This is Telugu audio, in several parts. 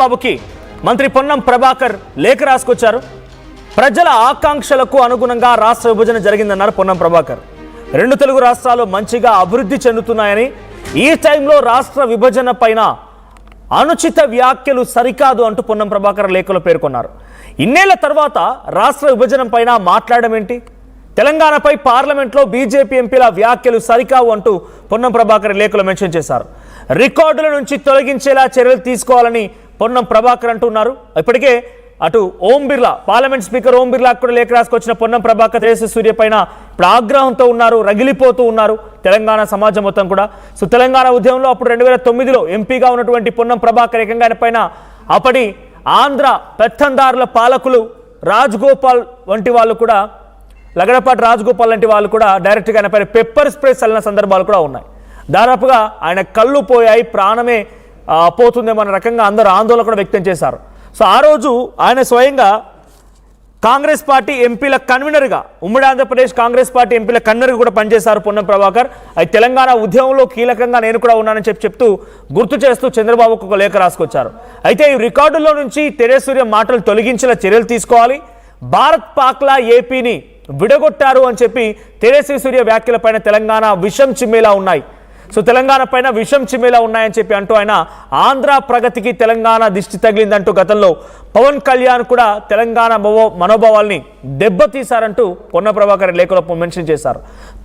బాబుకి మంత్రి పొన్నం ప్రభాకర్ లేఖ రాసుకొచ్చారు. ప్రజల ఆకాంక్షలకు అనుగుణంగా రాష్ట్ర విభజన జరిగిందన్నారు పొన్నం ప్రభాకర్. రెండు తెలుగు రాష్ట్రాలు మంచిగా అభివృద్ధి చెందుతున్నాయని, ఈ టైంలో రాష్ట్ర విభజన పైన అనుచిత వ్యాఖ్యలు సరికాదు అంటూ పొన్నం ప్రభాకర్ లేఖలో పేర్కొన్నారు. ఇన్నేళ్ల తర్వాత రాష్ట్ర విభజన పైన మాట్లాడడం ఏంటి? తెలంగాణపై పార్లమెంట్లో బీజేపీ ఎంపీల వ్యాఖ్యలు సరికావు అంటూ పొన్నం ప్రభాకర్ లేఖలో మెన్షన్ చేశారు. రికార్డుల నుంచి తొలగించేలా చర్యలు తీసుకోవాలని పొన్నం ప్రభాకర్ అంటున్నారు. ఇప్పటికే అటు ఓం బిర్లా, పార్లమెంట్ స్పీకర్ ఓం బిర్లా కూడా లేఖ రాసుకొచ్చిన పొన్నం ప్రభాకర్ తేజస్వి సూర్య పైన ఇప్పుడు ఆగ్రహంతో ఉన్నారు, రగిలిపోతూ ఉన్నారు తెలంగాణ సమాజం మొత్తం కూడా. సో తెలంగాణ ఉద్యమంలో అప్పుడు 2009లో ఎంపీగా ఉన్నటువంటి పొన్నం ప్రభాకర్ ఏకంగా ఆయన పైన అప్పటి ఆంధ్ర పెత్తందారుల పాలకులు రాజగోపాల్ వంటి వాళ్ళు కూడా, లగడపాటి రాజగోపాల్ వంటి వాళ్ళు కూడా డైరెక్ట్గా ఆయన పైన పెప్పర్ స్ప్రే చల్లిన సందర్భాలు కూడా ఉన్నాయి. దాదాపుగా ఆయన కళ్ళు పోయాయి, ప్రాణమే పోతుందేమో అనే రకంగా అందరూ ఆందోళన కూడా వ్యక్తం చేశారు. సో ఆ రోజు ఆయన స్వయంగా కాంగ్రెస్ పార్టీ ఎంపీల కన్వీనర్గా, ఉమ్మడి ఆంధ్రప్రదేశ్ కాంగ్రెస్ పార్టీ ఎంపీల కన్వీనర్గా కూడా పనిచేశారు పొన్నం ప్రభాకర్. అది తెలంగాణ ఉద్యమంలో కీలకంగా నేను కూడా ఉన్నానని చెప్తూ గుర్తు చేస్తూ చంద్రబాబుకు ఒక లేఖ రాసుకొచ్చారు. అయితే ఈ రికార్డుల్లో నుంచి తేజస్వి సూర్య మాటలు తొలగించేలా చర్యలు తీసుకోవాలి, భారత్ పాక్లా ఏపీని విడగొట్టారు అని చెప్పి తేజస్వి సూర్య వ్యాఖ్యలపైన తెలంగాణ విషం చిమ్మేలా ఉన్నాయి. సో తెలంగాణ పైన విషం చిమ్మేలా ఉన్నాయని చెప్పి అంటూ ఆయన ఆంధ్ర ప్రగతికి తెలంగాణ దిష్టి తగిలిందంటూ గతంలో పవన్ కళ్యాణ్ కూడా తెలంగాణ మనోభావాల్ని దెబ్బతీశారంటూ పొన్నం ప్రభాకర్ లేఖలో మెన్షన్ చేశారు.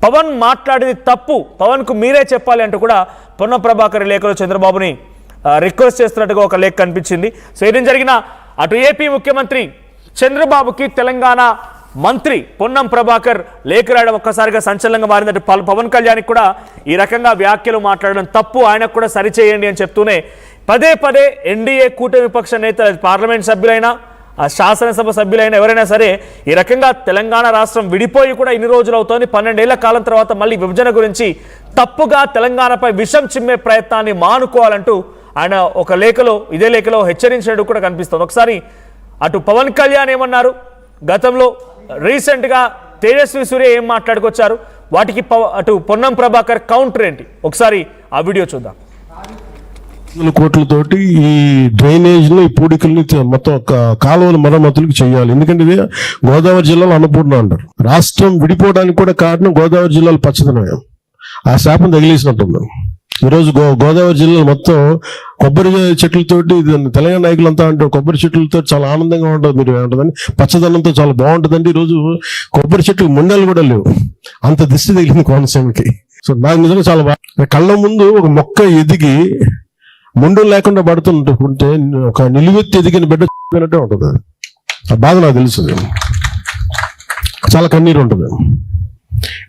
పవన్ మాట్లాడేది తప్పు, పవన్కు మీరే చెప్పాలి అంటూ కూడా పొన్నం ప్రభాకర్ లేఖలో చంద్రబాబుని రిక్వెస్ట్ చేస్తున్నట్టుగా ఒక లేఖ కనిపించింది. సో ఏం జరిగినా అటు ఏపీ ముఖ్యమంత్రి చంద్రబాబుకి తెలంగాణ మంత్రి పొన్నం ప్రభాకర్ లేఖ రాయడం ఒక్కసారిగా సంచలనంగా మారిందంటే పవన్ కళ్యాణ్కి కూడా ఈ రకంగా వ్యాఖ్యలు మాట్లాడడం తప్పు, ఆయనకు కూడా సరిచేయండి అని చెప్తూనే పదే పదే ఎన్డీఏ కూటమి విపక్ష నేతలు, పార్లమెంట్ సభ్యులైనా శాసనసభ సభ్యులైనా ఎవరైనా సరే ఈ రకంగా తెలంగాణ రాష్ట్రం విడిపోయి కూడా ఇన్ని రోజులు అవుతోంది, 12 ఏళ్ల కాలం తర్వాత మళ్ళీ విభజన గురించి తప్పుగా తెలంగాణపై విషం చిమ్మే ప్రయత్నాన్ని మానుకోవాలంటూ ఆయన ఒక లేఖలో, ఇదే లేఖలో హెచ్చరించినట్టు కూడా కనిపిస్తుంది. ఒకసారి అటు పవన్ కళ్యాణ్ ఏమన్నారు, గతంలో రీసెంట్గా తేజస్వి సూర్య ఏం మాట్లాడుకొచ్చారు, వాటికి అటు పొన్నం ప్రభాకర్ కౌంటర్ ఏంటి, ఒకసారి ఆ వీడియో చూద్దాం. కోట్లతోటి ఈ డ్రైనేజ్ ని, ఈ పూడికల్ని మొత్తం కాలువల మరమ్మతులకు చేయాలి. ఎందుకంటే ఇది గోదావరి జిల్లాలో అన్నపూర్ణ అంటారు. రాష్ట్రం విడిపోవడానికి కూడా కారణం గోదావరి జిల్లాలో పచ్చదనం, ఆ శాపం తగిలేసినట్టుంది. ఈరోజు గోదావరి జిల్లాలో మొత్తం కొబ్బరి చెట్లతోటి, తెలంగాణ నాయకులంతా అంటే కొబ్బరి చెట్లతో చాలా ఆనందంగా ఉంటుంది, మీరు ఏమంటుందని పచ్చదనంతో చాలా బాగుంటుందండి. ఈరోజు కొబ్బరి చెట్లు ముండలు కూడా లేవు, అంత దిష్టి తగిలింది కోనసీమకి. సో నాకు నిజంగా చాలా బాగా, కళ్ళ ముందు ఒక మొక్క ఎదిగి ముండలు లేకుండా పడుతుంటే ఒక నిలువెత్తి ఎదిగిన బిడ్డ చెప్పినట్టే ఉంటుంది. ఆ బాధ నాకు తెలుసు, చాలా కన్నీరు ఉంటుంది.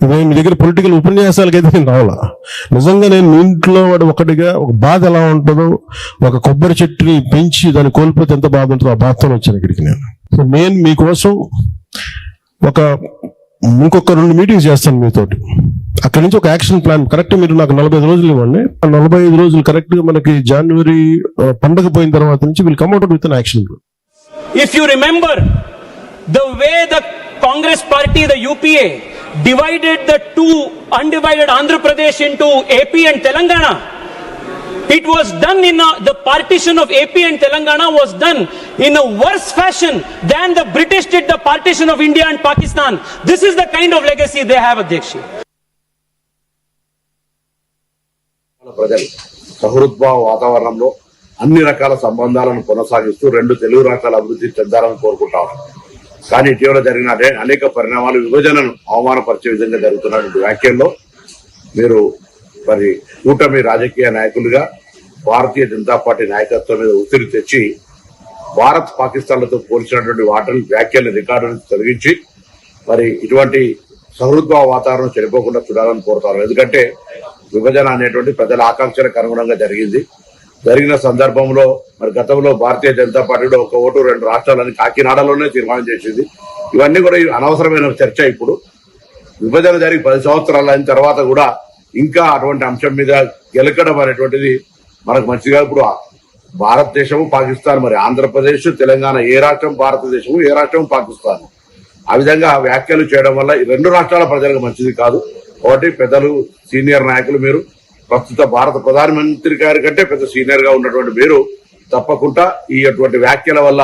ఇదే మీ దగ్గర పొలిటికల్ ఉపన్యాసాలకి అయితే నేను రావాలా, నిజంగా నేను మీ ఇంట్లో వాడు ఒకటిగా ఒక బాధ ఎలా ఉంటుందో, ఒక కొబ్బరి చెట్టుని పెంచి దాన్ని కోల్పోతే ఎంత బాధ ఉంటుందో ఆ బాధతో వచ్చాను ఇక్కడికి నేను. సో నేను మీకోసం ఇంకొక 2 మీటింగ్స్ చేస్తాను మీతోటి. అక్కడి నుంచి ఒక యాక్షన్ ప్లాన్ కరెక్ట్ మీరు నాకు 45 రోజులు ఇవ్వండి. 45 రోజులు కరెక్ట్ గా మనకి జనవరి పండగ పోయిన తర్వాత నుంచి will come out with an action plan. If you remember the way the Congress party, the UPA, divided the two undivided Andhra Pradesh into AP and Telangana, it was done in the partition of AP and Telangana was done in a worse fashion than the British did the partition of India and Pakistan. This is the kind of legacy they have, Adhyaksha. ప్రజలు సహృద్భావ వాతావరణంలో అన్ని రకాల సంబంధాలను కొనసాగిస్తూ రెండు తెలుగు రాష్ట్రాల అభివృద్ధి చెందాలని కోరుకుంటాం. కానీ ఇటీవల జరిగిన అనేక పరిణామాలు విభజనను అవమానపరిచే విధంగా జరుగుతున్నటువంటి వ్యాఖ్యల్లో మీరు మరి కూటమి రాజకీయ నాయకులుగా భారతీయ జనతా పార్టీ నాయకత్వం మీద ఒత్తిడి తెచ్చి భారత్ పాకిస్తాన్లతో పోల్చినటువంటి వ్యాఖ్యల రికార్డును తొలగించి మరి ఇటువంటి సహృద్భావ వాతావరణం చెడిపోకుండా చూడాలని కోరుతారు. ఎందుకంటే విభజన అనేటువంటి ప్రజల ఆకాంక్షలకు అనుగుణంగా జరిగిన సందర్భంలో మరి గతంలో భారతీయ జనతా పార్టీ ఒక ఓటు 2 రాష్ట్రాలని కాకినాడలోనే తీర్మానం చేసింది. ఇవన్నీ కూడా అనవసరమైన చర్చ. ఇప్పుడు విభజన జరిగి 10 సంవత్సరాలు అయిన తర్వాత కూడా ఇంకా అటువంటి అంశం మీద గెలకడం అనేటువంటిది మనకు మంచిగా. ఇప్పుడు భారతదేశము పాకిస్తాన్, మరి ఆంధ్రప్రదేశ్ తెలంగాణ ఏ రాష్ట్రం భారతదేశము, ఏ రాష్ట్రం పాకిస్తాన్, ఆ విధంగా వ్యాఖ్యలు చేయడం వల్ల ఈ 2 రాష్ట్రాల ప్రజలకు మంచిది కాదు. ఒకటి పెద్దలు సీనియర్ నాయకులు, మీరు ప్రస్తుత భారత ప్రధానమంత్రి గారి కంటే పెద్ద సీనియర్ గా ఉన్నటువంటి మీరు తప్పకుండా ఈ అటువంటి వ్యాఖ్యల వల్ల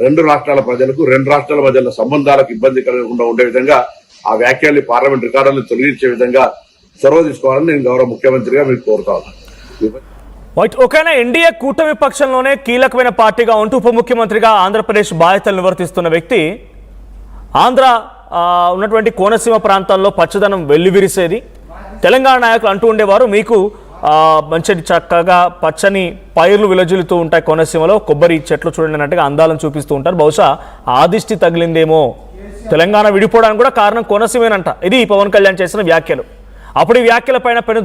రెండు రాష్ట్రాల ప్రజలకు రెండు రాష్ట్రాల మధ్య సంబంధాలకు ఇబ్బంది కలగకుండా ఉండే విధంగా ఆ వ్యాఖ్యల్ని పార్లమెంట్ రికార్డులను తొలగించే విధంగా చొరవ తీసుకోవాలని నేను గౌరవ ముఖ్యమంత్రిగా మీకు కోరుతా ఉన్నాను. ఒకైనా ఎన్డీఏ కూటమి పక్షంలోనే కీలకమైన పార్టీగా ఉంటూ ఉప ముఖ్యమంత్రిగా ఆంధ్రప్రదేశ్ బాధ్యతలు నిర్వర్తిస్తున్న వ్యక్తి ఆంధ్ర ఉన్నటువంటి కోనసీమ ప్రాంతాల్లో పచ్చదనం వెల్లివిరిసేది. తెలంగాణ నాయకులు అంటూ ఉండేవారు, మీకు మంచి చక్కగా పచ్చని పైర్లు విలజిల్లుతూ ఉంటాయి కోనసీమలో, కొబ్బరి చెట్లు చూడండి అన్నట్టుగా అందాలను చూపిస్తూ ఉంటారు. బహుశా ఆదిష్టి తగిలిందేమో, తెలంగాణ విడిపోవడానికి కూడా కారణం కోనసీమేనంట. ఇది పవన్ కళ్యాణ్ చేసిన వ్యాఖ్యలు. అప్పుడు ఈ వ్యాఖ్యల పైన పెను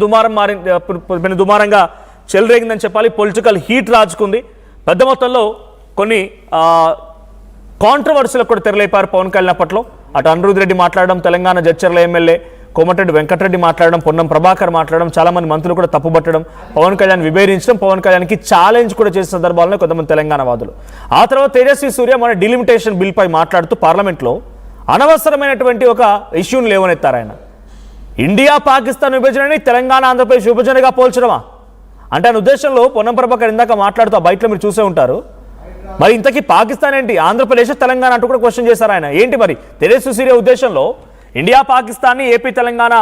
దుమారంగా చెలరేగిందని చెప్పాలి. పొలిటికల్ హీట్ రాజుకుంది. పెద్ద మొత్తంలో కొన్ని కాంట్రవర్సీలకు కూడా తెరలేపారు పవన్ కళ్యాణ్ అప్పట్లో. అటు అనిరుద్ రెడ్డి మాట్లాడడం, తెలంగాణ జడ్చర్ల ఎమ్మెల్యే కోమటిరెడ్డి వెంకటరెడ్డి మాట్లాడడం, పొన్నం ప్రభాకర్ మాట్లాడడం, చాలామంది మంత్రులు కూడా తప్పుపట్టడం, పవన్ కళ్యాణ్ విభేదించడం, పవన్ కళ్యాణ్కి ఛాలెంజ్ కూడా చేసిన సందర్భాల్లో కొంతమంది తెలంగాణ వాదులు. ఆ తర్వాత తేజస్వి సూర్య మన డిలిమిటేషన్ బిల్పై మాట్లాడుతూ పార్లమెంట్లో అనవసరమైనటువంటి ఒక ఇష్యూని లేవనెత్తారు ఆయన. ఇండియా పాకిస్తాన్ విభజనని తెలంగాణ ఆంధ్రప్రదేశ్ విభజనగా పోల్చడమా అంటే ఆయన ఉద్దేశంలో పొన్నం ప్రభాకర్ ఇందాక మాట్లాడుతూ బయటలో మీరు చూసే ఉంటారు. మరి ఇంతకీ పాకిస్తాన్ ఏంటి, ఆంధ్రప్రదేశ్ తెలంగాణ అంటూ కూడా క్వశ్చన్ చేశారు ఆయన. ఏంటి మరి తేజస్వి సూర్య ఉద్దేశంలో ఇండియా పాకిస్తాన్ని ఏపీ తెలంగాణ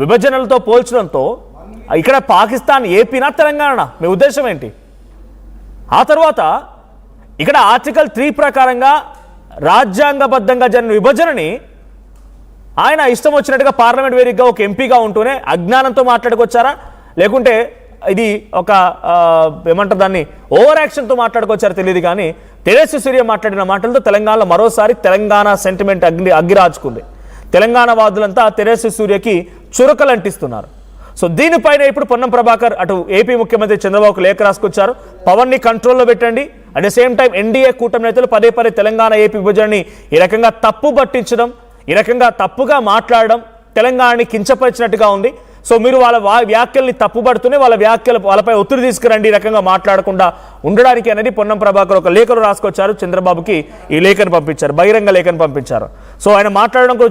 విభజనలతో పోల్చడంతో ఇక్కడ పాకిస్తాన్ ఏపీనా తెలంగాణ మీ ఉద్దేశం ఏంటి? ఆ తర్వాత ఇక్కడ ఆర్టికల్ 3 ప్రకారంగా రాజ్యాంగబద్ధంగా జరిగిన విభజనని ఆయన ఇష్టం వచ్చినట్టుగా పార్లమెంట్ వేదికగా ఒక ఎంపీగా ఉంటూనే అజ్ఞానంతో మాట్లాడుకొచ్చారా, లేకుంటే ఇది ఒక ఏమంటారు దాన్ని ఓవర్ యాక్షన్తో మాట్లాడుకొచ్చారో తెలియదు. కానీ తేజస్వి సూర్య మాట్లాడిన మాటలతో తెలంగాణలో మరోసారి తెలంగాణ సెంటిమెంట్ అగ్గిరాజుకుంది. తెలంగాణ వాదులంతా తేజస్వి సూర్యకి చురకలు అంటిస్తున్నారు. సో దీనిపైన ఇప్పుడు పొన్నం ప్రభాకర్ అటు ఏపీ ముఖ్యమంత్రి చంద్రబాబుకు లేఖ రాసుకొచ్చారు. పవన్ని కంట్రోల్లో పెట్టండి, at the same time NDA కూటమి నేతలు పదే తెలంగాణ ఏపీ విభజనని ఈ రకంగా తప్పు పట్టించడం, ఈ రకంగా తప్పుగా మాట్లాడడం తెలంగాణని కించపరిచినట్టుగా ఉంది. సో మీరు వాళ్ళ వ్యాఖ్యల్ని తప్పుపడుతూనే వాళ్ళపై ఒత్తిడి తీసుకురండి, ఈ రకంగా మాట్లాడకుండా ఉండడానికి అనేది పొన్నం ప్రభాకర్ ఒక లేఖను రాసుకొచ్చారు. చంద్రబాబుకి ఈ లేఖను పంపించారు, బహిరంగ లేఖను పంపించారు. సో ఆయన మాట్లాడడం కూడా